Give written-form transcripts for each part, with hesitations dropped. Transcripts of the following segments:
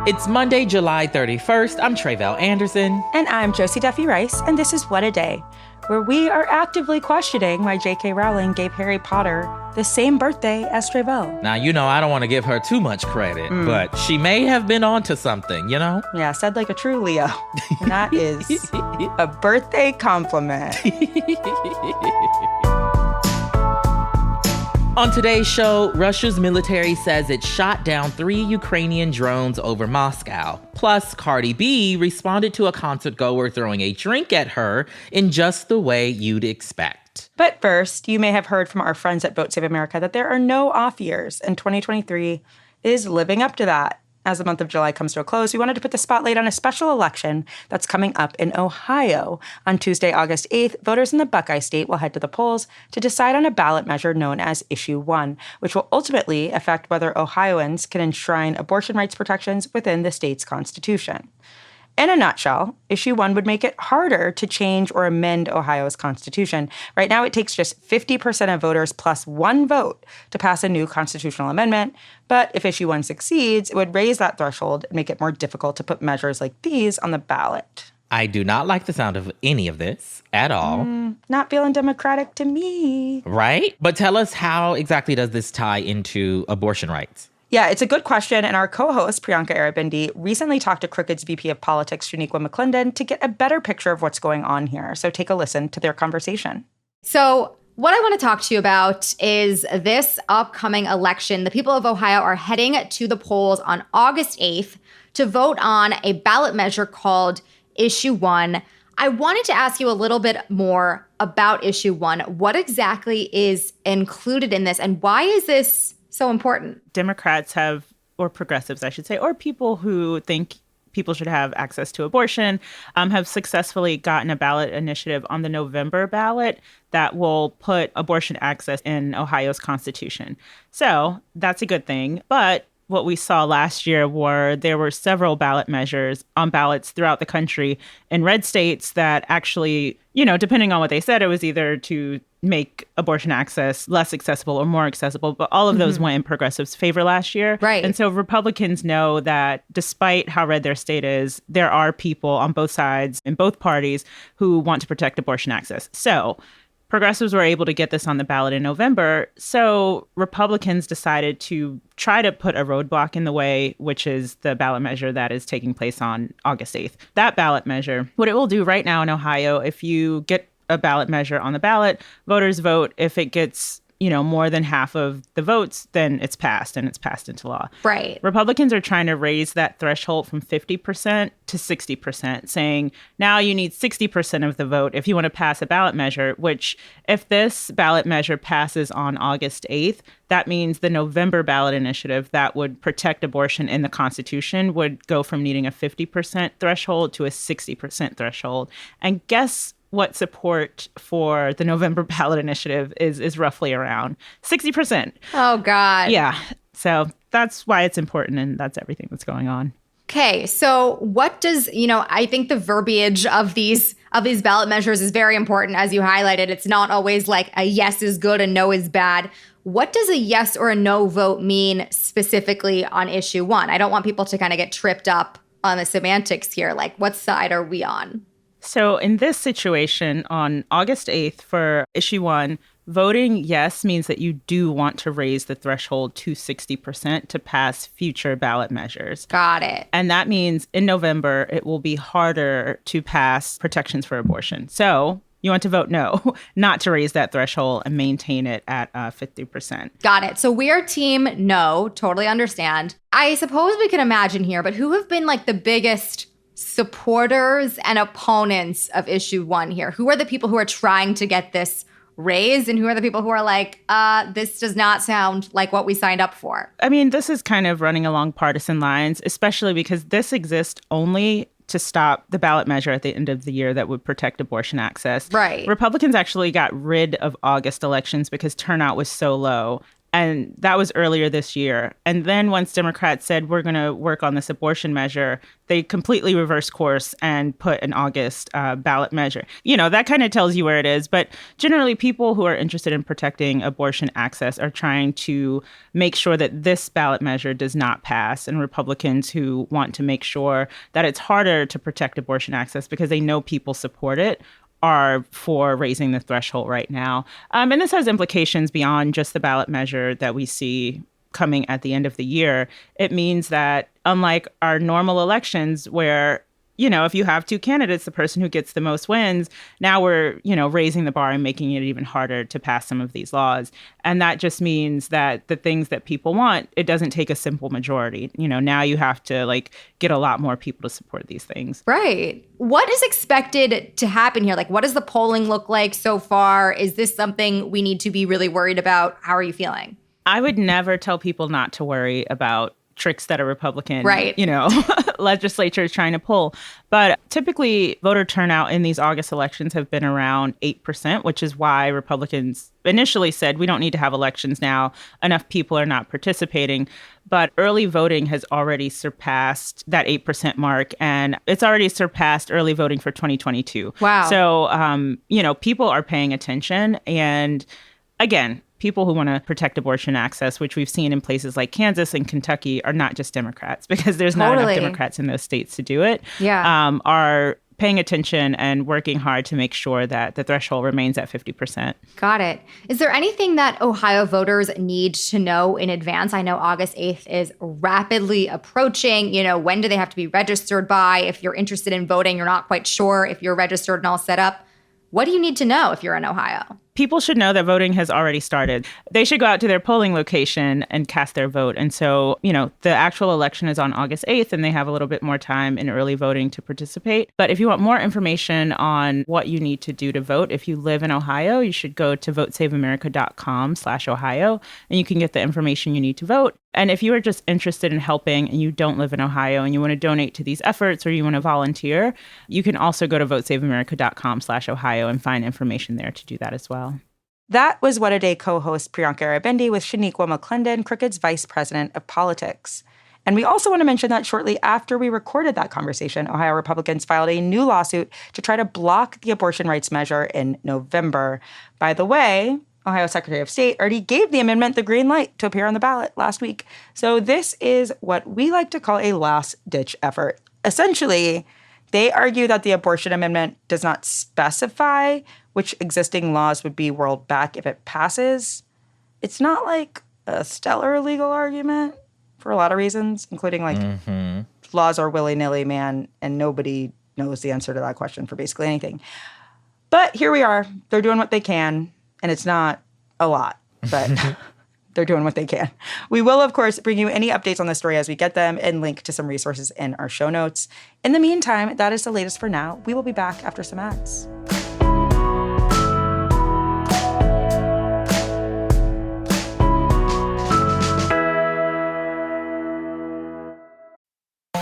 It's Monday, July 31st. I'm Tre'vell Anderson. And I'm Josie Duffy Rice, and this is What a Day, where we are actively questioning why J.K. Rowling gave Harry Potter the same birthday as Tre'vell. Now, I don't want to give her too much credit, but she may have been onto something, Yeah, said like a true Leo. And that is a birthday compliment. On today's show, Russia's military says it shot down 3 Ukrainian drones over Moscow. Plus, Cardi B responded to a concert goer throwing a drink at her in just the way you'd expect. But first, you may have heard from our friends at Vote Save America that there are no off years, and 2023 is living up to that. As the month of July comes to a close, we wanted to put the spotlight on a special election that's coming up in Ohio. On Tuesday, August 8th, voters in the Buckeye State will head to the polls to decide on a ballot measure known as Issue 1, which will ultimately affect whether Ohioans can enshrine abortion rights protections within the state's constitution. In a nutshell, Issue 1 would make it harder to change or amend Ohio's constitution. Right now, it takes just 50% of voters plus 1 vote to pass a new constitutional amendment. But if Issue 1 succeeds, it would raise that threshold and make it more difficult to put measures like these on the ballot. I do not like the sound of any of this at all. Not feeling democratic to me. Right? But tell us, how exactly does this tie into abortion rights? Yeah, it's a good question, and our co-host, Priyanka Arabindi, recently talked to Crooked's VP of Politics, Shaniqua McClendon, to get a better picture of what's going on here. So take a listen to their conversation. So what I want to talk to you about is this upcoming election. The people of Ohio are heading to the polls on August 8th to vote on a ballot measure called Issue 1. I wanted to ask you a little bit more about Issue 1. What exactly is included in this, and why is this so important? Democrats have, or progressives, I should say, or people who think people should have access to abortion, have successfully gotten a ballot initiative on the November ballot that will put abortion access in Ohio's constitution. So that's a good thing. But what we saw last year there were several ballot measures on ballots throughout the country in red states that actually, depending on what they said, it was either to make abortion access less accessible or more accessible. But all of those went in progressives' favor last year. Right. And so Republicans know that despite how red their state is, there are people on both sides in both parties who want to protect abortion access. So progressives were able to get this on the ballot in November. So Republicans decided to try to put a roadblock in the way, which is the ballot measure that is taking place on August 8th. That ballot measure, what it will do right now in Ohio, if you get a ballot measure on the ballot, voters vote. If it gets, more than half of the votes, then it's passed and it's passed into law. Right. Republicans are trying to raise that threshold from 50% to 60%, saying now you need 60% of the vote if you want to pass a ballot measure, which if this ballot measure passes on August 8th, that means the November ballot initiative that would protect abortion in the Constitution would go from needing a 50% threshold to a 60% threshold. And guess what support for the November ballot initiative is roughly around 60%. Oh, God. Yeah. So that's why it's important, and that's everything that's going on. Okay, so what does, I think the verbiage of these ballot measures is very important, as you highlighted. It's not always like a yes is good and no is bad. What does a yes or a no vote mean specifically on Issue 1? I don't want people to kind of get tripped up on the semantics here. Like, what side are we on? So in this situation, on August 8th for Issue 1, voting yes means that you do want to raise the threshold to 60% to pass future ballot measures. Got it. And that means in November, it will be harder to pass protections for abortion. So you want to vote no, not to raise that threshold and maintain it at 50%. Got it. So we're team no, totally understand. I suppose we can imagine here, but who have been like the biggest supporters and opponents of Issue 1 here? Who are the people who are trying to get this raised, and who are the people who are like, this does not sound like what we signed up for? I mean, this is kind of running along partisan lines, especially because this exists only to stop the ballot measure at the end of the year that would protect abortion access. Right. Republicans actually got rid of August elections because turnout was so low. And that was earlier this year. And then once Democrats said, we're going to work on this abortion measure, they completely reversed course and put an August ballot measure. That kind of tells you where it is. But generally, people who are interested in protecting abortion access are trying to make sure that this ballot measure does not pass. And Republicans who want to make sure that it's harder to protect abortion access because they know people support it are for raising the threshold right now. And this has implications beyond just the ballot measure that we see coming at the end of the year. It means that unlike our normal elections where, if you have two candidates, the person who gets the most wins, now we're, raising the bar and making it even harder to pass some of these laws. And that just means that the things that people want, it doesn't take a simple majority. Now you have to get a lot more people to support these things. Right. What is expected to happen here? What does the polling look like so far? Is this something we need to be really worried about? How are you feeling? I would never tell people not to worry about tricks that a Republican, legislature is trying to pull. But typically, voter turnout in these August elections have been around 8%, which is why Republicans initially said we don't need to have elections now. Enough people are not participating. But early voting has already surpassed that 8% mark, and it's already surpassed early voting for 2022. Wow. So, people are paying attention. And again, people who want to protect abortion access, which we've seen in places like Kansas and Kentucky, are not just Democrats, because there's not enough Democrats in those states to do it, are paying attention and working hard to make sure that the threshold remains at 50%. Got it. Is there anything that Ohio voters need to know in advance? I know August 8th is rapidly approaching. When do they have to be registered by? If you're interested in voting, you're not quite sure if you're registered and all set up. What do you need to know if you're in Ohio? People should know that voting has already started. They should go out to their polling location and cast their vote. And so, the actual election is on August 8th, and they have a little bit more time in early voting to participate. But if you want more information on what you need to do to vote, if you live in Ohio, you should go to votesaveamerica.com/Ohio, and you can get the information you need to vote. And if you are just interested in helping and you don't live in Ohio and you want to donate to these efforts or you want to volunteer, you can also go to votesaveamerica.com/Ohio and find information there to do that as well. That was What a Day co-host Priyanka Arabendi with Shaniqua McClendon, Crooked's Vice President of Politics. And we also want to mention that shortly after we recorded that conversation, Ohio Republicans filed a new lawsuit to try to block the abortion rights measure in November. By the way, Ohio Secretary of State already gave the amendment the green light to appear on the ballot last week. So this is what we like to call a last-ditch effort. Essentially, they argue that the abortion amendment does not specify which existing laws would be rolled back if it passes. It's not like a stellar legal argument for a lot of reasons, including laws are willy-nilly, man, and nobody knows the answer to that question for basically anything. But here we are. They're doing what they can, and it's not a lot, but they're doing what they can. We will, of course, bring you any updates on the story as we get them and link to some resources in our show notes. In the meantime, that is the latest for now. We will be back after some ads.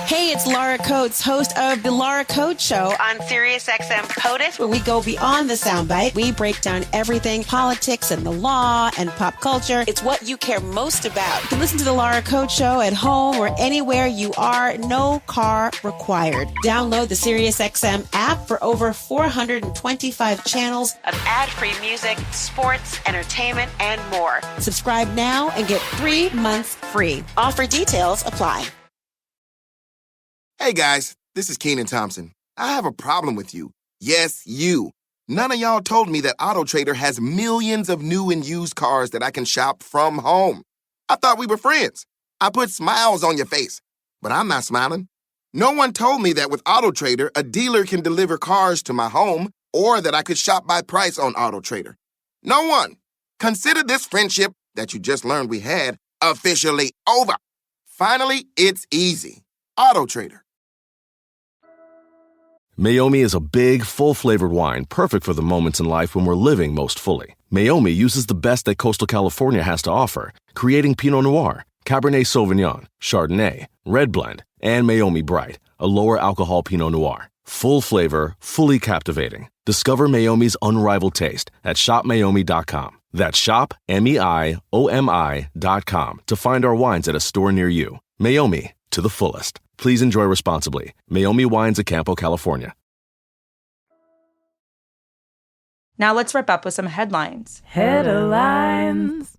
Hey, it's Laura Coates, host of The Laura Coates Show on SiriusXM POTUS, where we go beyond the soundbite. We break down everything, politics and the law and pop culture. It's what you care most about. You can listen to The Laura Coates Show at home or anywhere you are. No car required. Download the SiriusXM app for over 425 channels of ad-free music, sports, entertainment, and more. Subscribe now and get 3 months free. Offer details apply. Hey guys, this is Kenan Thompson. I have a problem with you. Yes, you. None of y'all told me that AutoTrader has millions of new and used cars that I can shop from home. I thought we were friends. I put smiles on your face, but I'm not smiling. No one told me that with AutoTrader, a dealer can deliver cars to my home or that I could shop by price on AutoTrader. No one. Consider this friendship that you just learned we had officially over. Finally, it's easy. AutoTrader. Meiomi is a big, full-flavored wine, perfect for the moments in life when we're living most fully. Meiomi uses the best that coastal California has to offer, creating Pinot Noir, Cabernet Sauvignon, Chardonnay, Red Blend, and Meiomi Bright, a lower-alcohol Pinot Noir. Full flavor, fully captivating. Discover Meiomi's unrivaled taste at shopmeiomi.com. That's shop, MEIOMI.com to find our wines at a store near you. Meiomi, to the fullest. Please enjoy responsibly. Meiomi Wines of Campo, California. Now let's wrap up with some headlines. Headlines.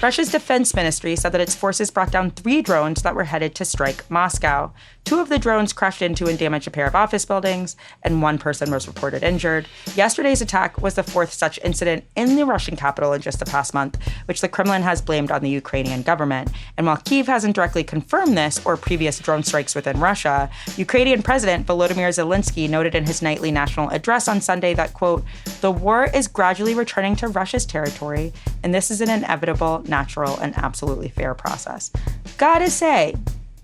Russia's defense ministry said that its forces brought down 3 drones that were headed to strike Moscow. 2 of the drones crashed into and damaged a pair of office buildings, and 1 person was reported injured. Yesterday's attack was the 4th such incident in the Russian capital in just the past month, which the Kremlin has blamed on the Ukrainian government. And while Kyiv hasn't directly confirmed this or previous drone strikes within Russia, Ukrainian President Volodymyr Zelensky noted in his nightly national address on Sunday that, quote, "The war is gradually returning to Russia's territory, and this is an inevitable, natural, and absolutely fair process." Gotta say,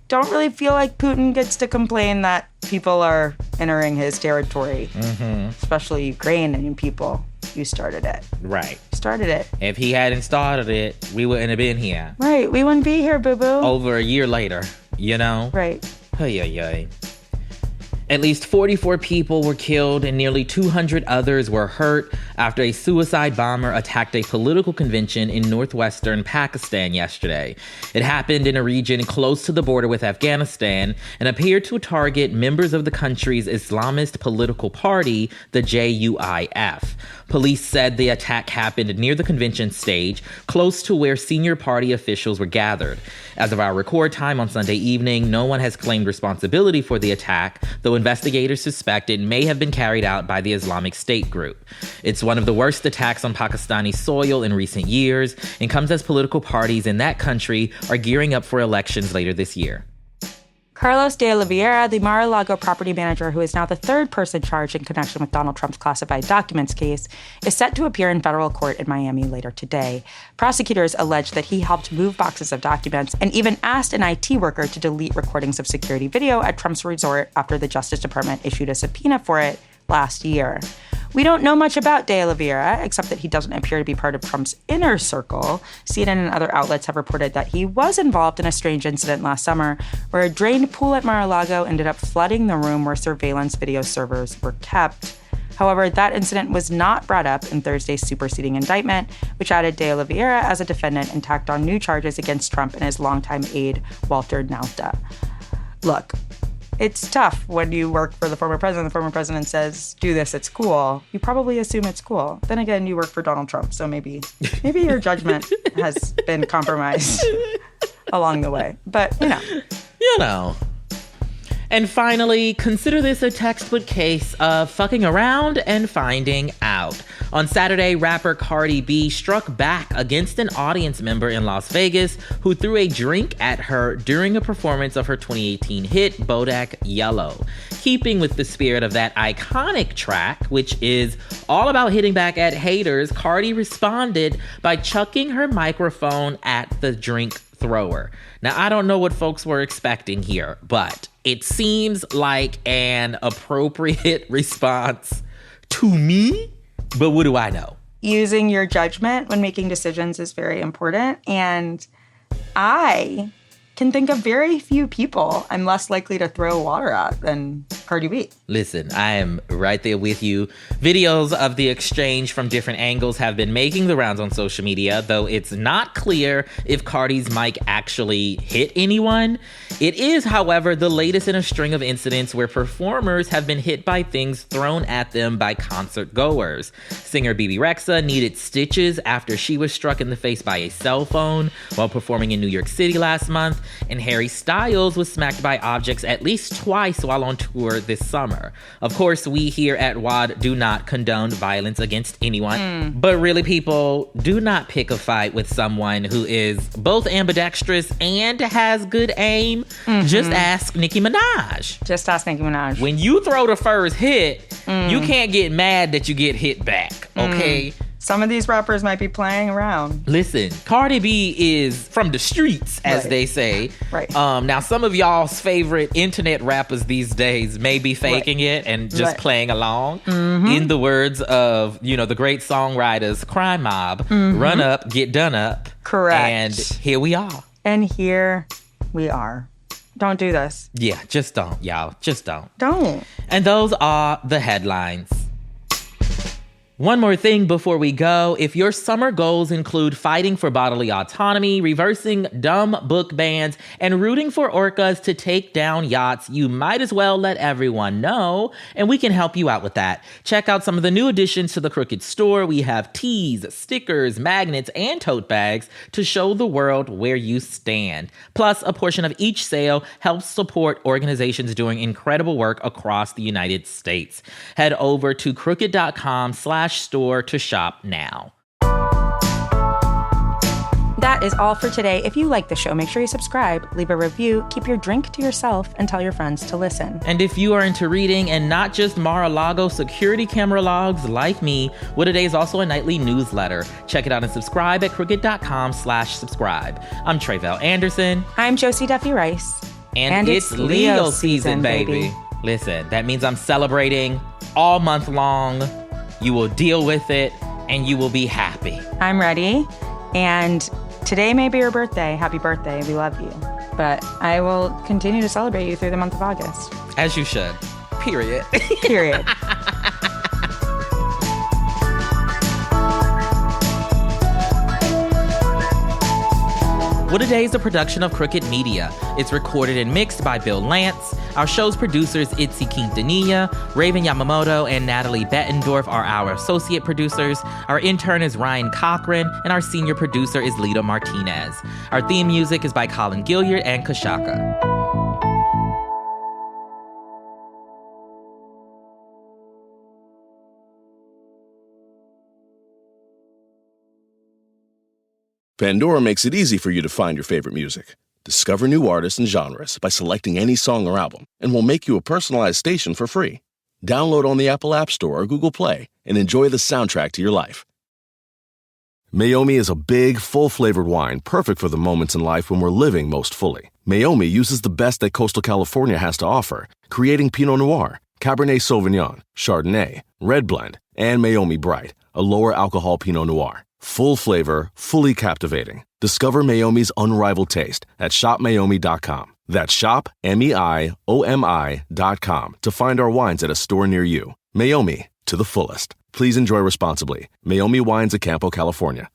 don't really feel like Putin gets to complain that people are entering his territory, especially Ukrainian people. You started it. Right. Started it. If he hadn't started it, we wouldn't have been here. Right. We wouldn't be here, boo-boo. Over a year later, you know? Right. Ay. At least 44 people were killed and nearly 200 others were hurt after a suicide bomber attacked a political convention in northwestern Pakistan yesterday. It happened in a region close to the border with Afghanistan and appeared to target members of the country's Islamist political party, the JUIF. Police said the attack happened near the convention stage, close to where senior party officials were gathered. As of our record time on Sunday evening, no one has claimed responsibility for the attack, though investigators suspect it may have been carried out by the Islamic State group. It's one of the worst attacks on Pakistani soil in recent years and comes as political parties in that country are gearing up for elections later this year. Carlos de Oliveira, the Mar-a-Lago property manager who is now the 3rd person charged in connection with Donald Trump's classified documents case, is set to appear in federal court in Miami later today. Prosecutors allege that he helped move boxes of documents and even asked an IT worker to delete recordings of security video at Trump's resort after the Justice Department issued a subpoena for it last year. We don't know much about de Oliveira, except that he doesn't appear to be part of Trump's inner circle. CNN and other outlets have reported that he was involved in a strange incident last summer where a drained pool at Mar-a-Lago ended up flooding the room where surveillance video servers were kept. However, that incident was not brought up in Thursday's superseding indictment, which added de Oliveira as a defendant and tacked on new charges against Trump and his longtime aide, Walter Nauta. Look, it's tough when you work for the former president. The former president says, do this, it's cool. You probably assume it's cool. Then again, you work for Donald Trump, so maybe your judgment has been compromised along the way. But, You know. And finally, consider this a textbook case of fucking around and finding out. On Saturday, rapper Cardi B struck back against an audience member in Las Vegas who threw a drink at her during a performance of her 2018 hit, Bodak Yellow. Keeping with the spirit of that iconic track, which is all about hitting back at haters, Cardi responded by chucking her microphone at the drink thrower. Now, I don't know what folks were expecting here, but it seems like an appropriate response to me, but what do I know? Using your judgment when making decisions is very important, and I can think of very few people I'm less likely to throw water at than Cardi B. Listen, I am right there with you. Videos of the exchange from different angles have been making the rounds on social media, though it's not clear if Cardi's mic actually hit anyone. It is, however, the latest in a string of incidents where performers have been hit by things thrown at them by concert goers. Singer BB Rexha needed stitches after she was struck in the face by a cell phone while performing in New York City last month, and Harry Styles was smacked by objects at least twice while on tour this summer. Of course, we here at WAD do not condone violence against anyone, but really, people, do not pick a fight with someone who is both ambidextrous and has good aim. Just ask Nicki Minaj. Just ask Nicki Minaj. When you throw the first hit, you can't get mad that you get hit back, okay? Some of these rappers might be playing around. Listen, Cardi B is from the streets, as they say. Right. Now, some of y'all's favorite internet rappers these days may be faking it and just playing along. In the words of, the great songwriters Crime Mob, run up, get done up. Correct. And here we are. And here we are. Don't do this. Yeah, just don't, y'all. Just don't. Don't. And those are the headlines. One more thing before we go. If your summer goals include fighting for bodily autonomy, reversing dumb book bans, and rooting for orcas to take down yachts, you might as well let everyone know, and we can help you out with that. Check out some of the new additions to the Crooked store. We have tees, stickers, magnets, and tote bags to show the world where you stand. Plus, a portion of each sale helps support organizations doing incredible work across the United States. Head over to crooked.com/store to shop now. That is all for today. If you like the show, make sure you subscribe, leave a review, keep your drink to yourself, and tell your friends to listen. And if you are into reading and not just Mar-a-Lago security camera logs like me, What A Day is also a nightly newsletter. Check it out and subscribe at crooked.com/subscribe. I'm Tre'vell Anderson. I'm Josie Duffy Rice. And it's Leo season, baby. Listen, that means I'm celebrating all month long. You will deal with it, and you will be happy. I'm ready, and today may be your birthday. Happy birthday. We love you. But I will continue to celebrate you through the month of August. As you should. Period. Period. What A Day is a production of Crooked Media. It's recorded and mixed by Bill Lance. Our show's producers, Itzy Quintanilla, Raven Yamamoto, and Natalie Bettendorf are our associate producers. Our intern is Ryan Cochran, and our senior producer is Lita Martinez. Our theme music is by Colin Gilliard and Kashaka. Pandora makes it easy for you to find your favorite music. Discover new artists and genres by selecting any song or album, and we'll make you a personalized station for free. Download on the Apple App Store or Google Play and enjoy the soundtrack to your life. Meiomi is a big, full-flavored wine perfect for the moments in life when we're living most fully. Meiomi uses the best that coastal California has to offer, creating Pinot Noir, Cabernet Sauvignon, Chardonnay, Red Blend, and Meiomi Bright, a lower alcohol Pinot Noir. Full flavor, fully captivating. Discover Meiomi's unrivaled taste at shopmeiomi.com. That's shop, MEIOMI.com to find our wines at a store near you. Meiomi, to the fullest. Please enjoy responsibly. Meiomi Wines of Campo, California.